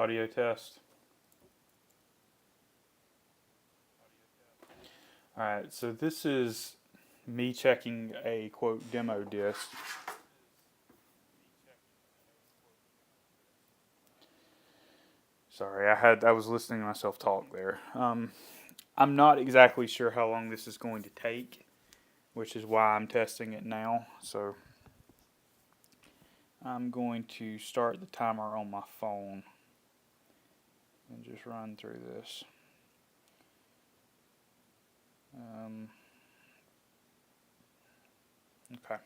Audio test. Alright, so this is me checking a quote demo disc. Sorry, I was listening to myself talk there. I'm not exactly sure how long this is going to take, which is why I'm testing it now. So I'm going to start the timer on my phone and just run through this. Okay,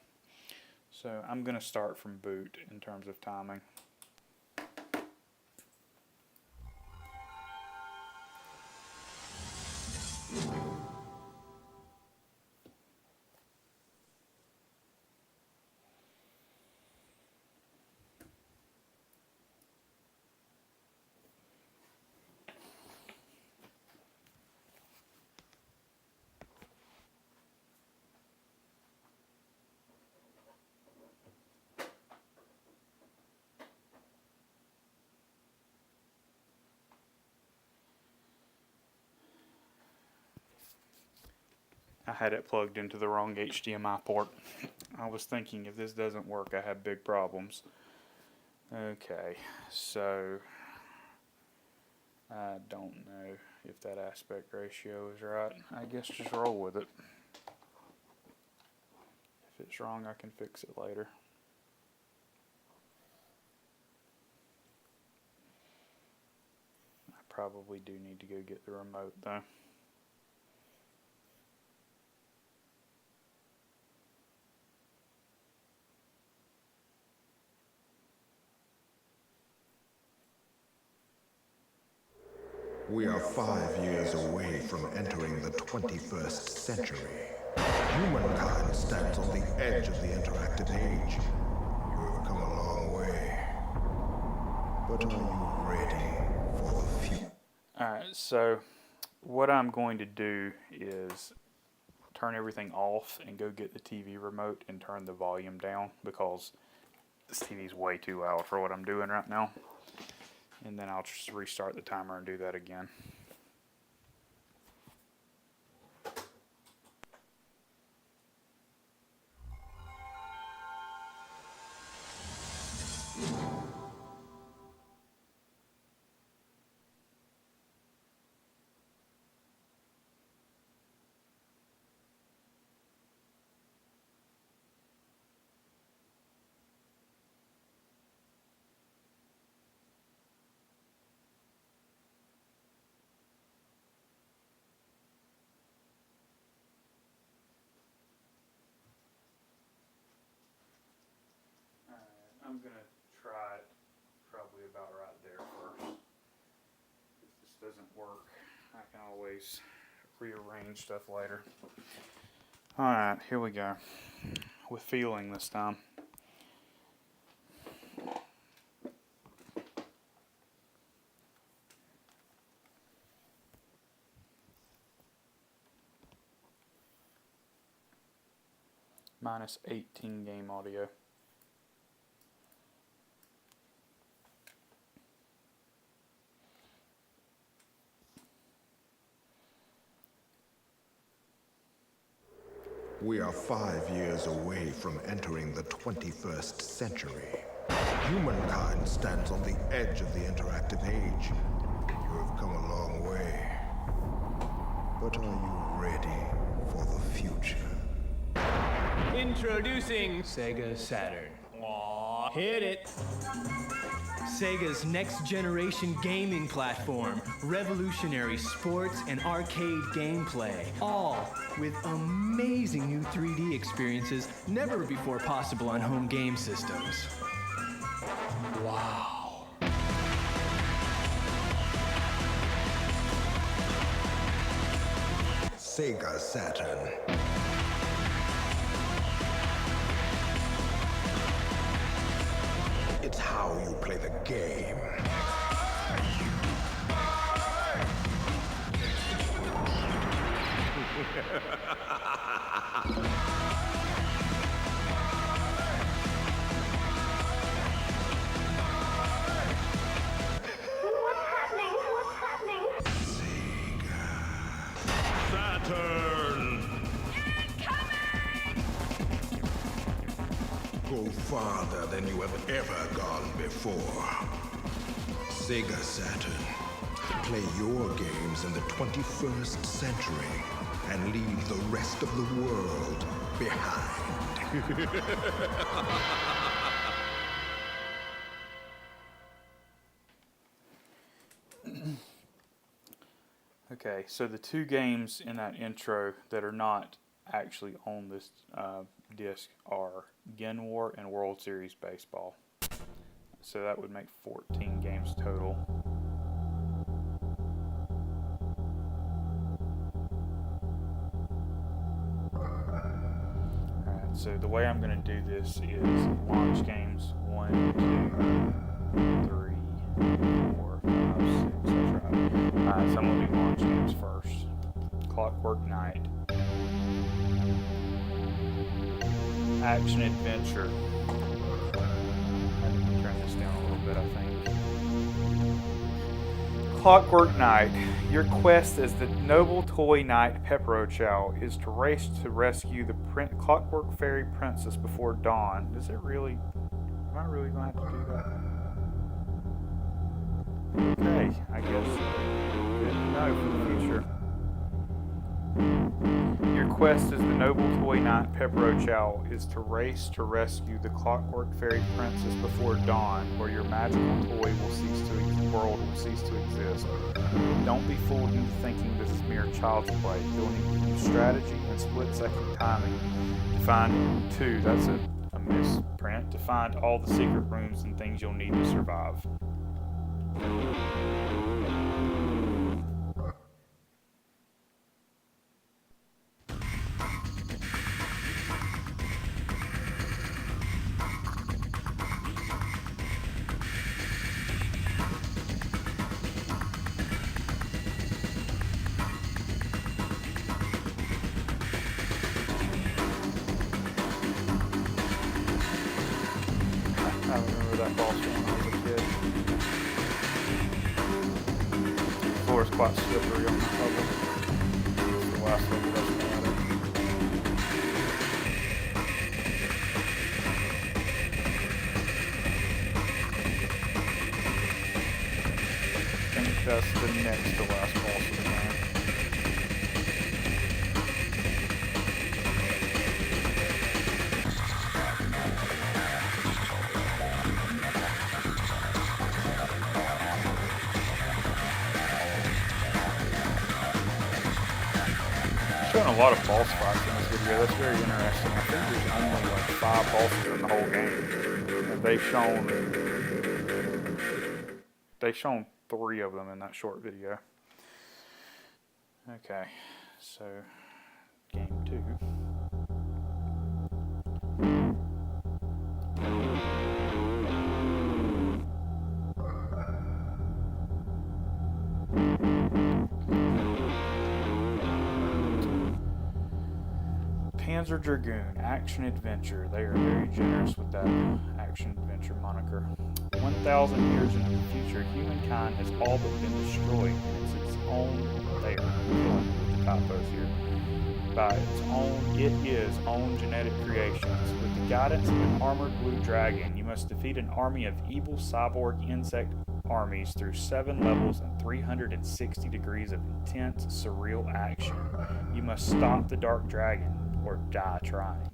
so I'm going to start from boot in terms of timing. I had it plugged into the wrong HDMI port. I was thinking if this doesn't work, I have big problems. Okay, so I don't know if that aspect ratio is right. I guess just roll with it. If it's wrong, I can fix it later. I probably do need to go get the remote though. We are 5 years away from entering the 21st century. Humankind stands on the edge of the interactive age. You have come a long way. But are you ready for the future? Alright, so what I'm going to do is turn everything off and go get the TV remote and turn the volume down because this TV is way too loud for what I'm doing right now. And then I'll just restart the timer and do that again. I'm going to try it probably about right there first. If this doesn't work, I can always rearrange stuff later. Alright, here we go. With feeling this time. Minus 18 game audio. We are 5 years away from entering the 21st century. Humankind stands on the edge of the interactive age. You have come a long way. But are you ready for the future? Introducing Sega Saturn. Aw, hit it! Sega's next-generation gaming platform, revolutionary sports and arcade gameplay, all with amazing new 3D experiences never before possible on home game systems. Wow. Sega Saturn. It's how you play the game. Saturn! Go farther than you have ever gone before. Sega Saturn. Play your games in the 21st century and leave the rest of the world behind. Okay, so the two games in that intro that are not actually on this disc are Gen War and World Series Baseball. So that would make 14 games total. Alright, so the way I'm going to do this is launch games 1, 2, 3, 4, 5, 6. That's right. Alright, so I'm going to do launch games first. Clockwork Knight. Action Adventure. I need to turn this down a little bit, I think. Clockwork Knight. Your quest as the noble toy knight Pepperochow is to race to rescue the Clockwork Fairy Princess before dawn. Does it really? Am I really going to have to do that? Okay, I guess good to know for the future. Your quest as the noble toy knight Pepperochow is to race to rescue the Clockwork Fairy Princess before dawn, where your magical toy world will cease to exist. Don't be fooled into thinking this is mere child's play. You'll need to use strategy and split-second timing to find that's a misprint, to find all the secret rooms and things you'll need to survive. I remember that boss when I was a kid. The floor is quite slippery on this level. It's the last level that's about it. I think that's the next to last boss of the game. Showing a lot of boss fights in this video. That's very interesting. I think there's only like 5 bosses in the whole game, and they've shown 3 of them in that short video. Okay, so game 2. Panzer Dragoon, Action Adventure. They are very generous with that Action Adventure moniker. 1,000 years into the future, humankind has all but been destroyed, and it's its own, they are killing with the typos here, by its own genetic creations. With the guidance of an armored blue dragon, you must defeat an army of evil cyborg insect armies through 7 levels and 360 degrees of intense, surreal action. You must stop the Dark Dragon or die trying.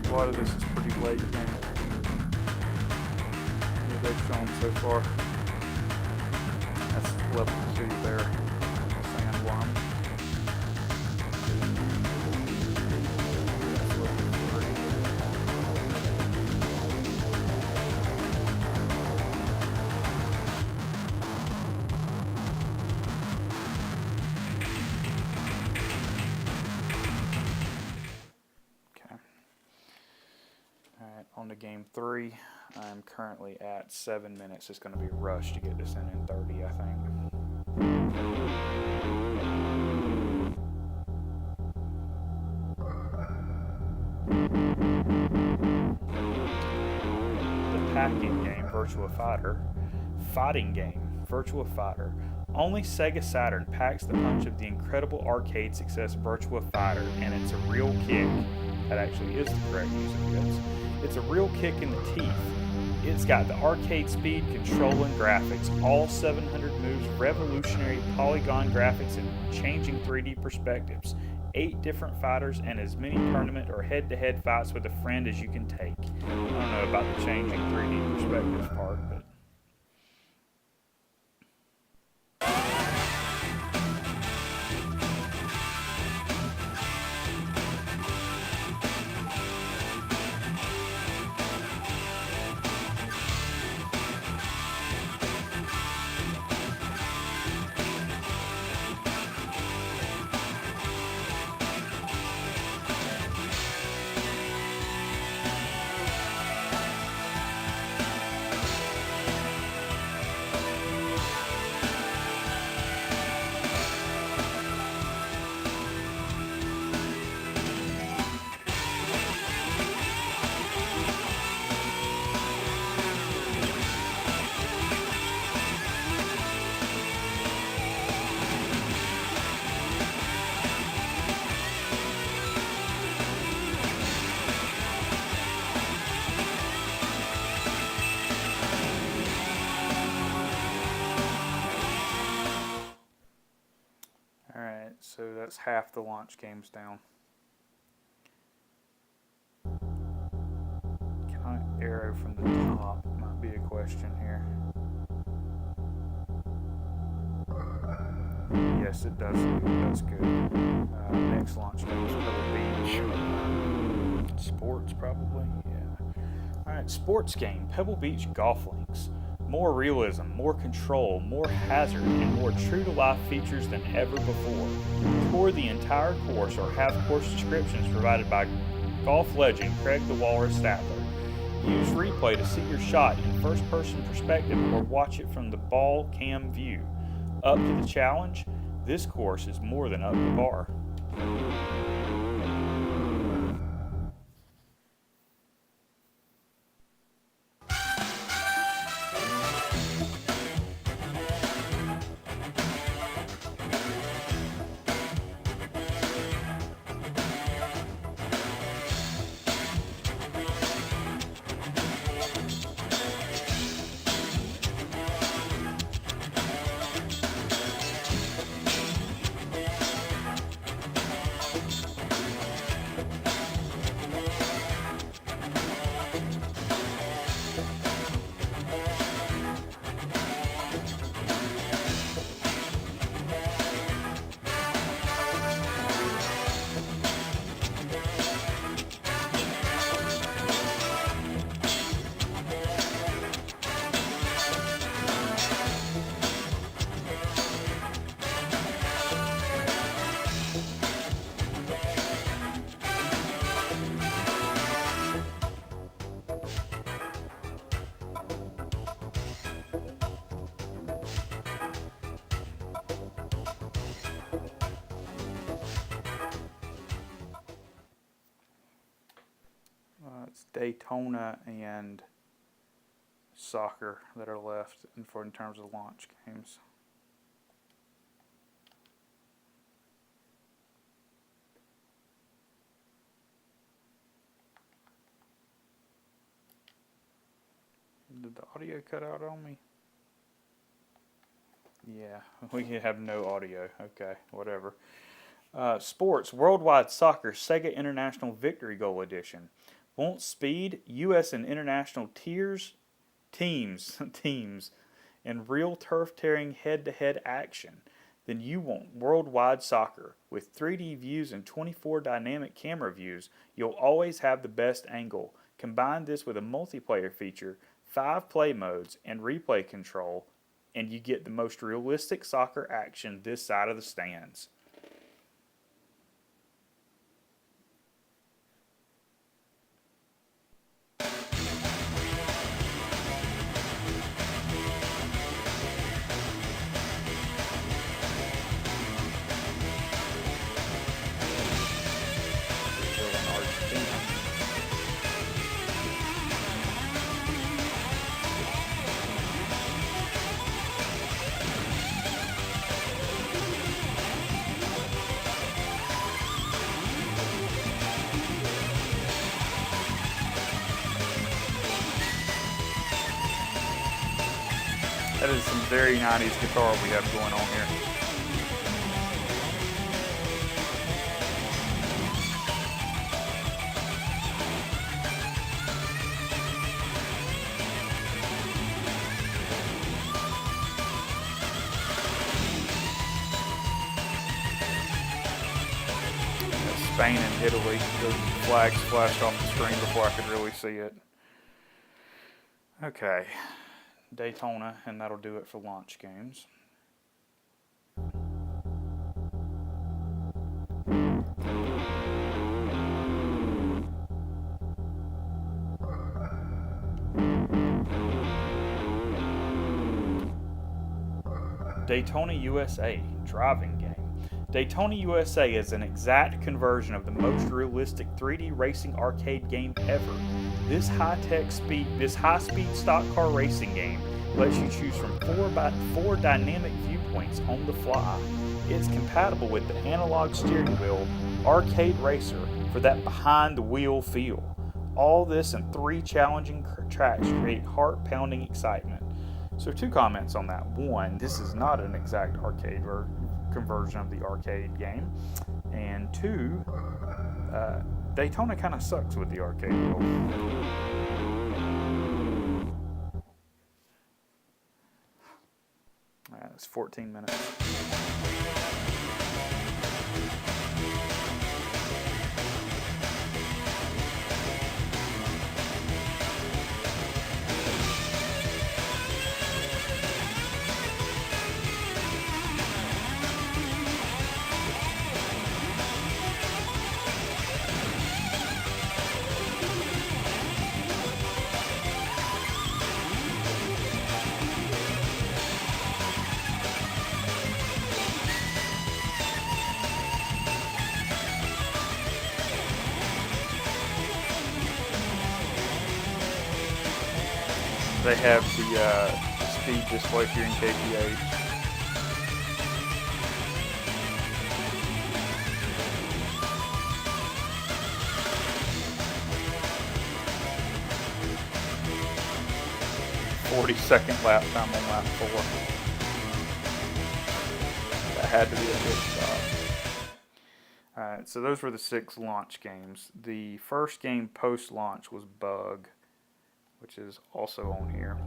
A lot of this is pretty late game that they've shown so far. That's level 2 there. game 3. I'm currently at 7 minutes. It's going to be rushed to get this in 30, I think. The packing game, Virtua Fighter. Fighting game, Virtua Fighter. Only Sega Saturn packs the punch of the incredible arcade success Virtua Fighter, and it's a real kick. That actually is the correct use of this. It's a real kick in the teeth. It's got the arcade speed, control, and graphics, all 700 moves, revolutionary polygon graphics, and changing 3D perspectives. 8 different fighters, and as many tournament or head-to-head fights with a friend as you can take. I don't know about the changing 3D perspectives part, but... Alright, so that's half the launch games down. Count arrow from the top might be a question here. Yes, it does. That's good. Next launch game is Pebble Beach. Sports, probably. Yeah. Alright, sports game. Pebble Beach Golf Links. More realism, more control, more hazard, and more true-to-life features than ever before. Tour the entire course or have course descriptions provided by golf legend Craig the Walrus Statler. Use replay to see your shot in first-person perspective or watch it from the ball cam view. Up to the challenge? This course is more than up to par. It's Daytona and soccer that are left in terms of launch games. Did the audio cut out on me? Yeah, we have no audio. Okay, whatever. Sports, Worldwide Soccer, Sega International Victory Goal Edition. Want speed, U.S. and international teams, and real turf-tearing head-to-head action? Then you want Worldwide Soccer. With 3D views and 24 dynamic camera views, you'll always have the best angle. Combine this with a multiplayer feature, 5 play modes, and replay control, and you get the most realistic soccer action this side of the stands. That is some very 90s guitar we have going on here. Spain and Italy. The flags flashed off the screen before I could really see it. Okay, Daytona, and that'll do it for launch games. Daytona USA, driving game. Daytona USA is an exact conversion of the most realistic 3D racing arcade game ever. This high-speed stock car racing game lets you choose from 4x4 dynamic viewpoints on the fly. It's compatible with the analog steering wheel arcade racer for that behind-the-wheel feel. All this and 3 challenging tracks create heart-pounding excitement. So 2 comments on that. 1, this is not an exact arcade conversion of the arcade game. And 2, Daytona kind of sucks with the arcade wheel. It's 14 minutes. They have the speed display here in KPH. "40-second lap time on lap 4. That had to be a good stop. Alright, so those were the 6 launch games. The first game post-launch was Bug, which is also on here.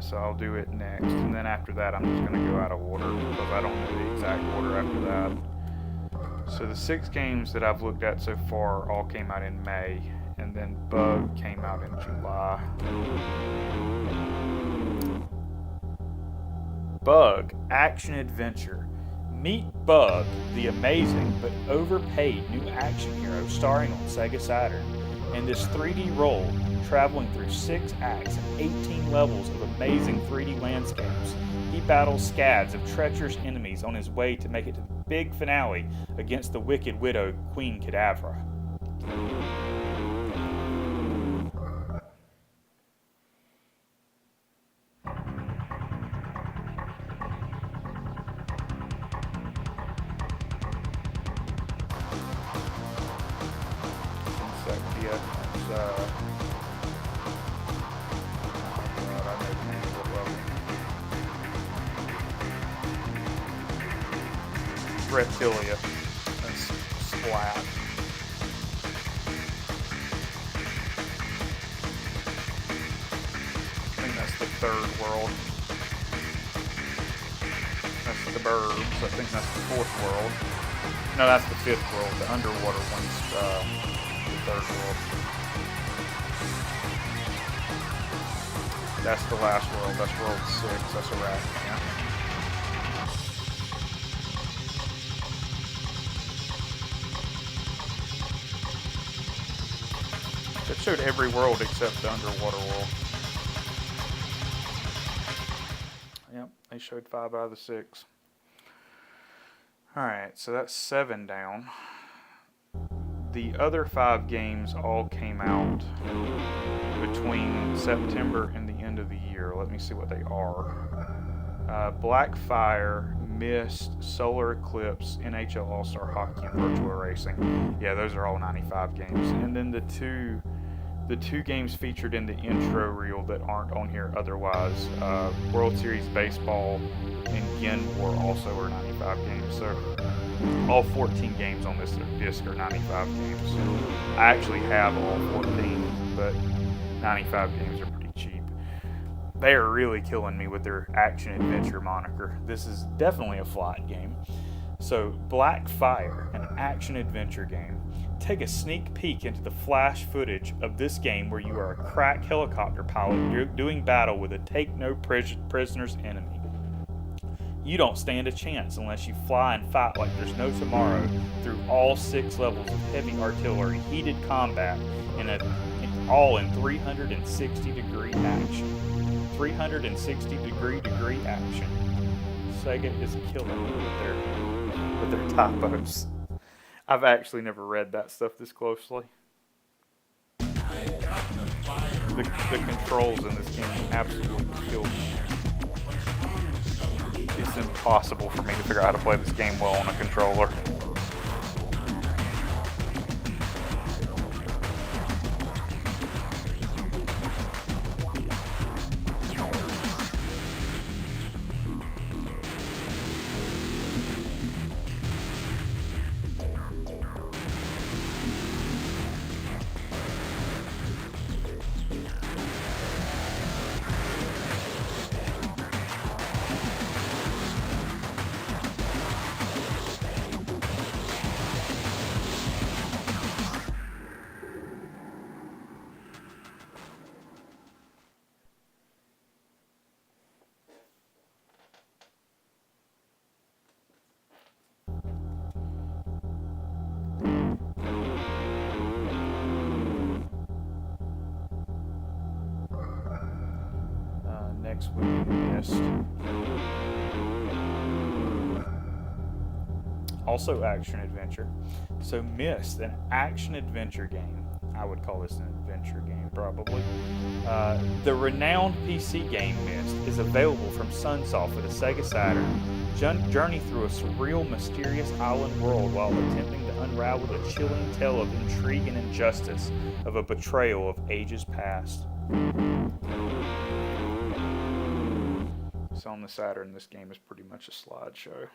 So I'll do it next. And then after that, I'm just going to go out of order because I don't know the exact order after that. So the 6 games that I've looked at so far all came out in May. And then Bug came out in July. Bug Action Adventure. Meet Bug, the amazing but overpaid new action hero starring on Sega Saturn. In this 3D role, traveling through 6 acts and 18 levels of amazing 3D landscapes, he battles scads of treacherous enemies on his way to make it to the big finale against the wicked widow Queen Cadavra. Reptilia. That's Splat. I think that's the 3rd world. That's the Burbs. I think that's the 4th world. No, that's the 5th world. The underwater one's the 3rd world. That's the last world. That's world 6. That's Arachnia. It showed every world except the underwater world. Yep, they showed 5 out of the 6. Alright, so that's 7 down. The other 5 games all came out between September and the end of the year. Let me see what they are. Blackfire, Mist, Solar Eclipse, NHL All-Star Hockey, and Virtual Racing. Yeah, those are all 95 games. And then the 2 the two games featured in the intro reel that aren't on here otherwise, World Series Baseball and Gen War also are 95 games. So all 14 games on this disc are 95 games. I actually have all 14, but 95 games are pretty cheap. They are really killing me with their action adventure moniker. This is definitely a flight game. So, Black Fire, an action adventure game. Take a sneak peek into the flash footage of this game where you are a crack helicopter pilot doing battle with a take-no-prisoners enemy. You don't stand a chance unless you fly and fight like there's no tomorrow through all 6 levels of heavy artillery, heated combat, and all in 360-degree action. 360-degree action. Sega is killing me with their typos. I've actually never read that stuff this closely. The controls in this game absolutely kill me. It's impossible for me to figure out how to play this game well on a controller. Next would be Myst. Also action adventure. So Myst, an action adventure game. I would call this an adventure game probably. The renowned PC game Myst is available from Sunsoft for the Sega Saturn. Journey through a surreal, mysterious island world while attempting to unravel the chilling tale of intrigue and injustice of a betrayal of ages past. So on the Saturn, this game is pretty much a slideshow.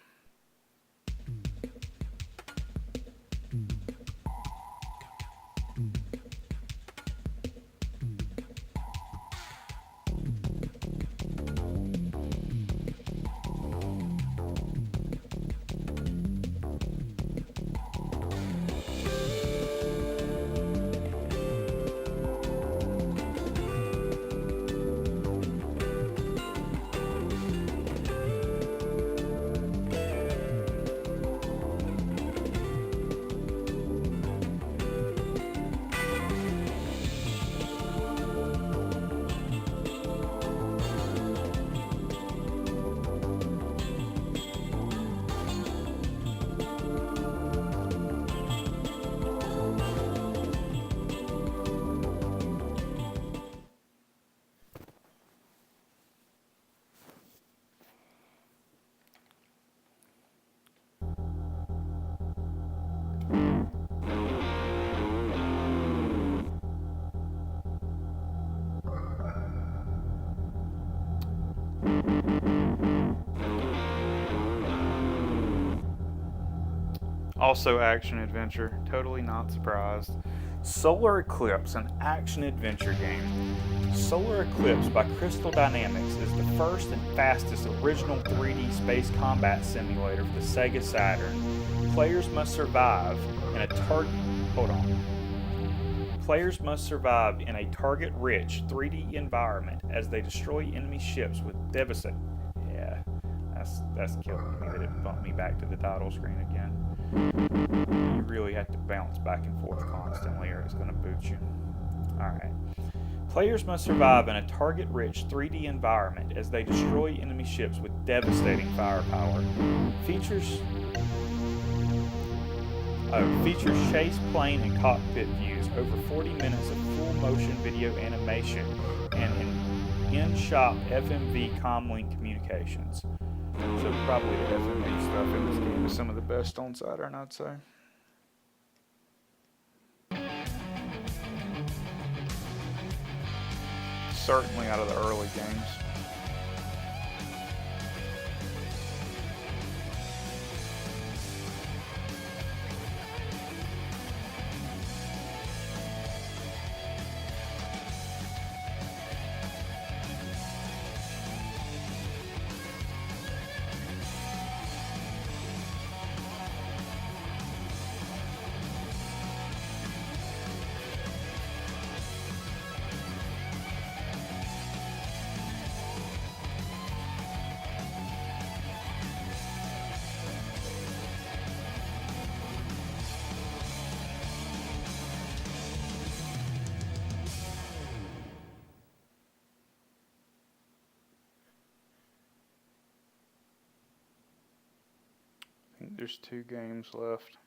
Also action adventure, totally not surprised. Solar Eclipse, an action adventure game. Solar Eclipse by Crystal Dynamics is the first and fastest original 3D space combat simulator for the Sega Saturn. Players must survive in a target-rich 3D environment as they destroy enemy ships with devastating. Yeah, that's killing me that it bumped me back to the title screen again. You really have to bounce back and forth constantly or it's going to boot you. Alright. Players must survive in a target-rich 3D environment as they destroy enemy ships with devastating firepower. Features chase, plane, and cockpit views, over 40 minutes of full-motion video animation, and in-shop FMV comlink communications. So probably the FMV stuff in this game is some of the best on Saturn, I'd say. certainly out of the early games. I think there's 2 games left.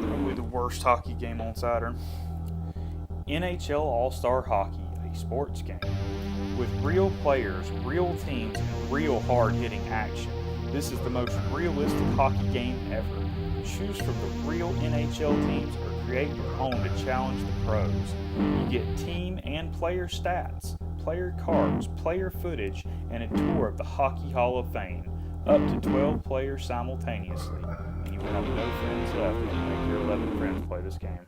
Probably the worst hockey game on Saturn. NHL All-Star Hockey, a sports game. With real players, real teams, and real hard-hitting action. This is the most realistic hockey game ever. Choose from the real NHL teams or create your own to challenge the pros. You get team and player stats, player cards, player footage, and a tour of the Hockey Hall of Fame. Up to 12 players simultaneously, and you will have no friends left if you make your 11 friends play this game.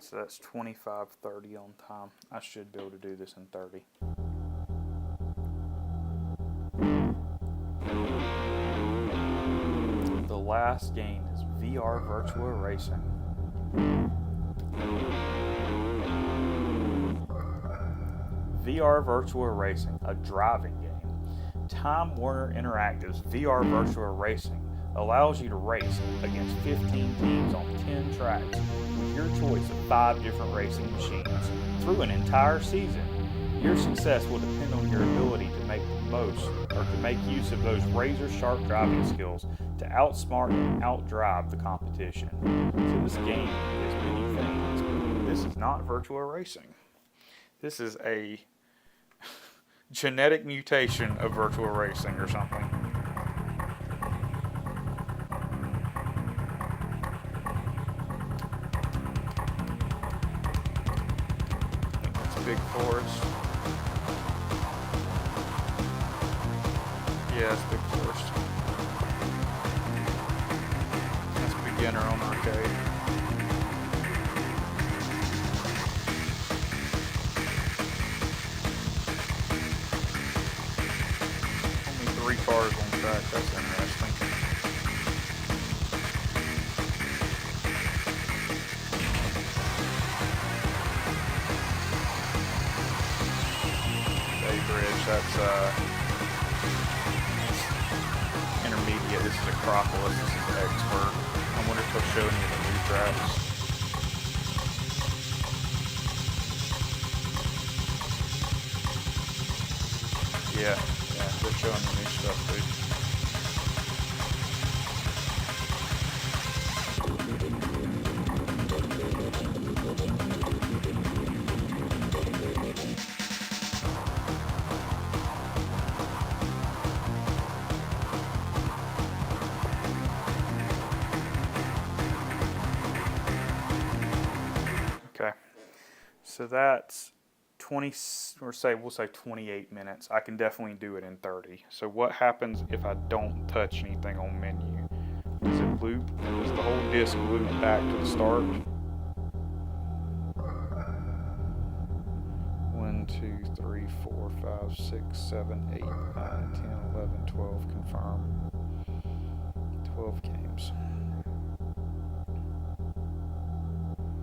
So that's 25:30 on time. I should be able to do this in 30. The last game is VR Virtual Racing. VR Virtual Racing, a driving game. Time Warner Interactive's VR Virtual Racing allows you to race against 15 teams on 10 tracks with your choice of 5 different racing machines through an entire season. Your success will depend on your ability to make the most or to make use of those razor-sharp driving skills to outsmart and outdrive the competition. So this game is many things, but this is not virtual racing. This is a genetic mutation of virtual racing or something. Big forest. Yeah, it's big forest. That's beginner on arcade. Only 3 cars on track, that's interesting. That's intermediate. This is Acropolis. This is Expert. I wonder if they'll show any of the new tracks. Yeah, they're showing the new stuff, dude. So that's 20, or we'll say 28 minutes. I can definitely do it in 30. So what happens if I don't touch anything on menu? Does it loop? Does the whole disc loop back to the start? 1, 2, 3, 4, 5, 6, 7, 8, 9, 10, 11, 12, confirm. 12 games.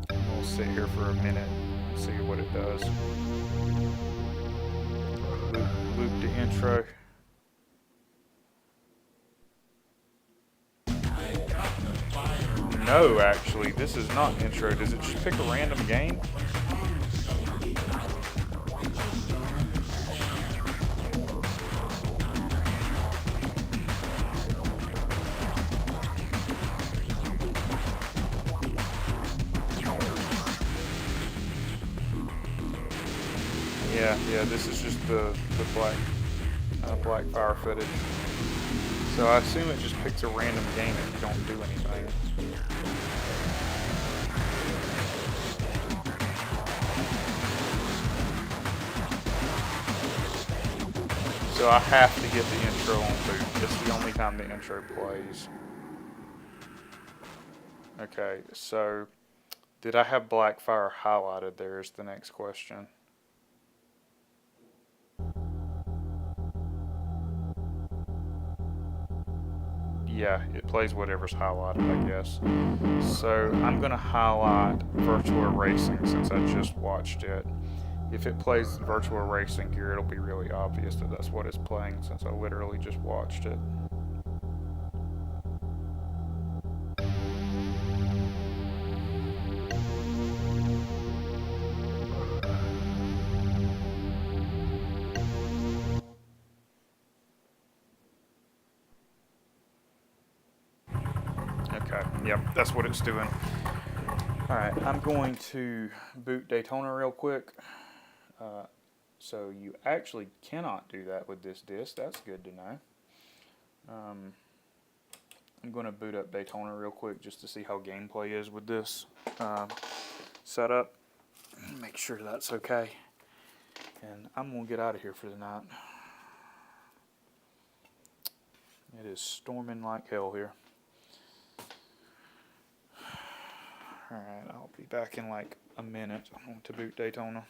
We'll sit here for a minute and see what it does. Loop the intro. No, actually, this is not intro. Does it just pick a random game? Yeah, this is just the black fire footage. So I assume it just picks a random game if you don't do anything. So I have to get the intro on boot. It's the only time the intro plays. Okay, so did I have Blackfire highlighted there is the next question. Yeah, it plays whatever's highlighted, I guess. So I'm going to highlight Virtual Racing since I just watched it. If it plays Virtual Racing here, it'll be really obvious that that's what it's playing since I literally just watched it. Okay, yep, that's what it's doing. Alright, I'm going to boot Daytona real quick. So you actually cannot do that with this disc. That's good to know. I'm going to boot up Daytona real quick just to see how gameplay is with this setup. Make sure that's okay. And I'm going to get out of here for the night. It is storming like hell here. Alright, I'll be back in like a minute. I'm going to boot Daytona.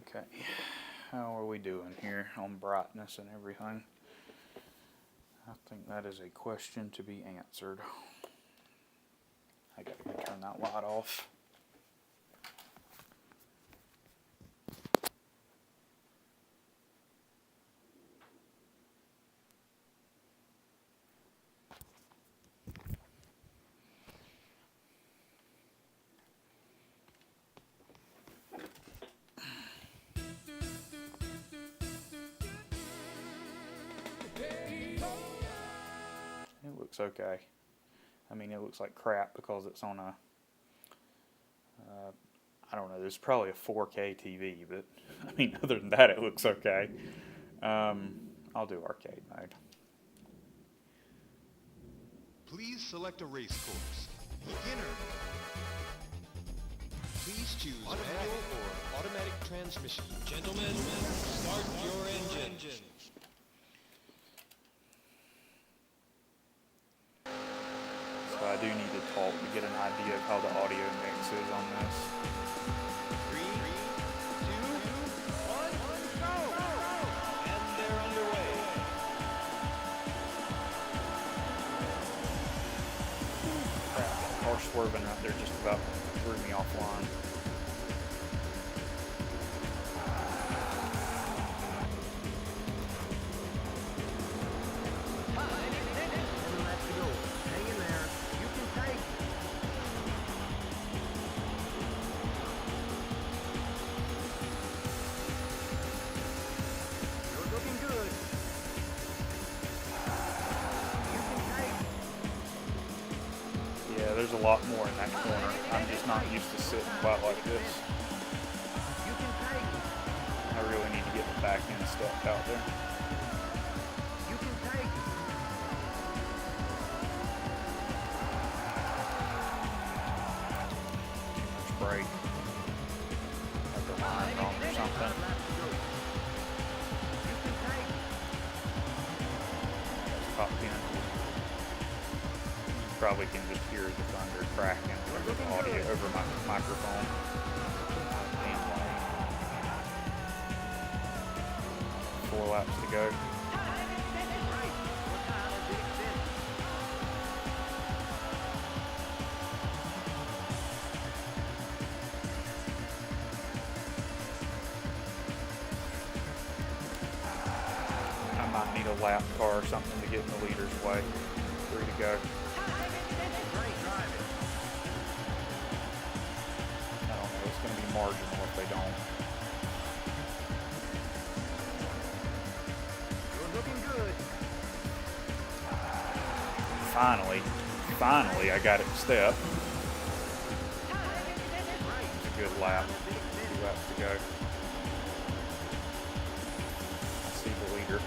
Okay, how are we doing here on brightness and everything? I think that is a question to be answered. I gotta go turn that light off. It looks okay. I mean, it looks like crap because it's on a, I don't know, there's probably a 4K TV, but I mean, other than that, it looks okay. I'll do arcade mode. Please select a race course. Beginner. Please choose manual or automatic transmission. Gentlemen, start your engine. So I do need to talk to get an idea of how the audio mix is on this. 3, 2, 1, go! And they're underway. Crap, that car swerving out there just about threw me offline. in that corner. I'm just not used to sitting quite like this. I really need to get the back end stepped out there. Brake. Have the line wrong or something. Top pin. You probably can just hear the thunder cracking over the audio, over my microphone. 4 laps to go. I might need a lap car or something to get in the leader's way. 3 to go. I don't know, it's going to be marginal if they don't. Finally, I got it to step. It's a good lap. 2 laps to go. I see the leader.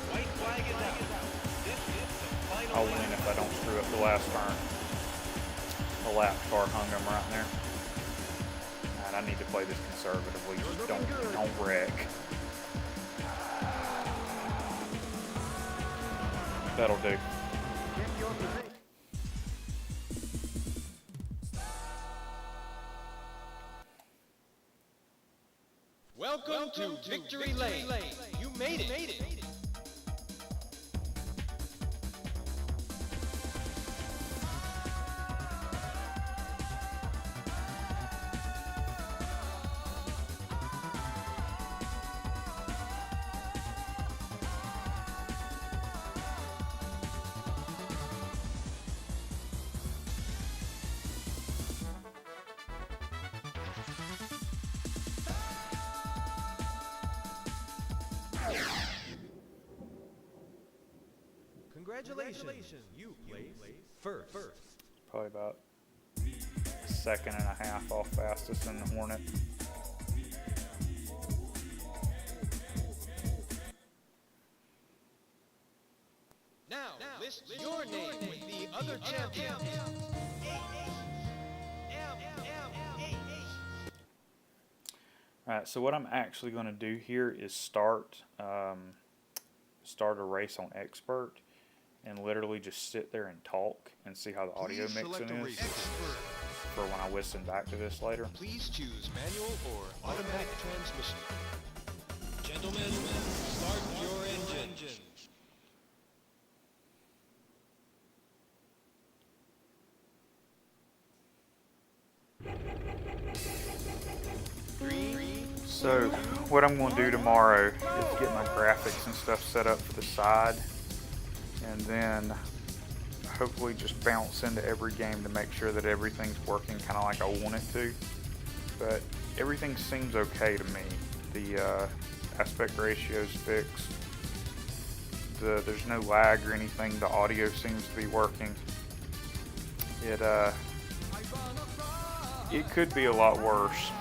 White flag is out. This is the final I'll win if I don't screw up the last turn. The lap car hung him right there. And I need to play this conservatively. Just don't wreck. That'll do. Welcome to Victory Lane. You made it. Congratulations. You placed first. Probably about a second and a half off fastest in the Hornet. Now list your name with the other champion. Alright, so what I'm actually going to do here is start a race on Expert and literally just sit there and talk and see how the audio mixing is for when I listen back to this later. Please choose manual or automatic transmission. Gentlemen, start your engine. So what I'm going to do tomorrow is get my graphics and stuff set up for the side, and then hopefully just bounce into every game to make sure that everything's working kind of like I want it to. But everything seems okay to me. The aspect ratio's fixed. There's no lag or anything. The audio seems to be working. It could be a lot worse.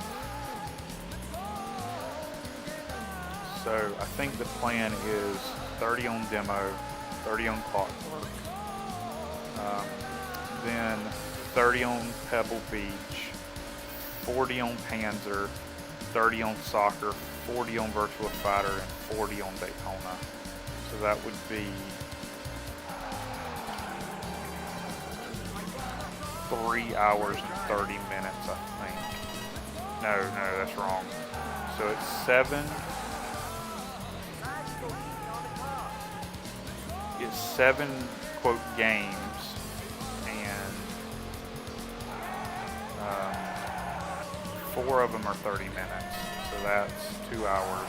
So I think the plan is 30 on demo, 30 on Clockwork, then 30 on Pebble Beach, 40 on Panzer, 30 on Soccer, 40 on Virtua Fighter, and 40 on Daytona. So that would be 3 hours and 30 minutes, I think. No, that's wrong. So it's 7 quote games, and 4 of them are 30 minutes, so that's 2 hours.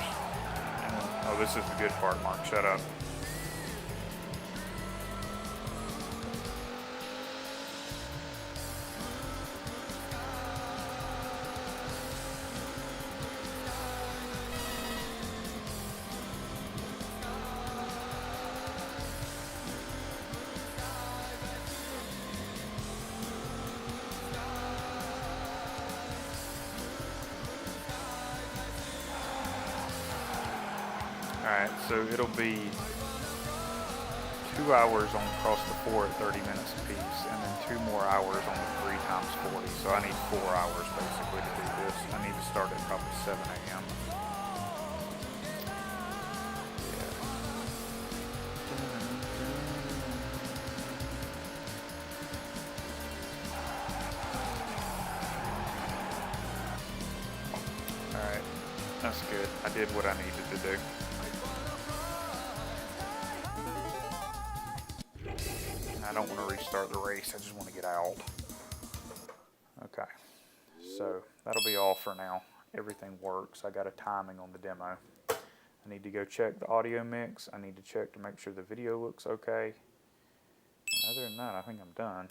And then, oh, this is the good part, Mark, shut up. Alright, so it'll be 2 hours on across the 4 at 30 minutes apiece, and then 2 more hours on the 3 times 40. So I need 4 hours basically to do this. I need to start at probably 7 a.m. Alright, that's good. I did what I needed to do. I don't want to restart the race, I just want to get out. Okay, so that'll be all for now. Everything works. I got a timing on the demo. I need to go check the audio mix. I need to check to make sure the video looks okay. And other than that, I think I'm done.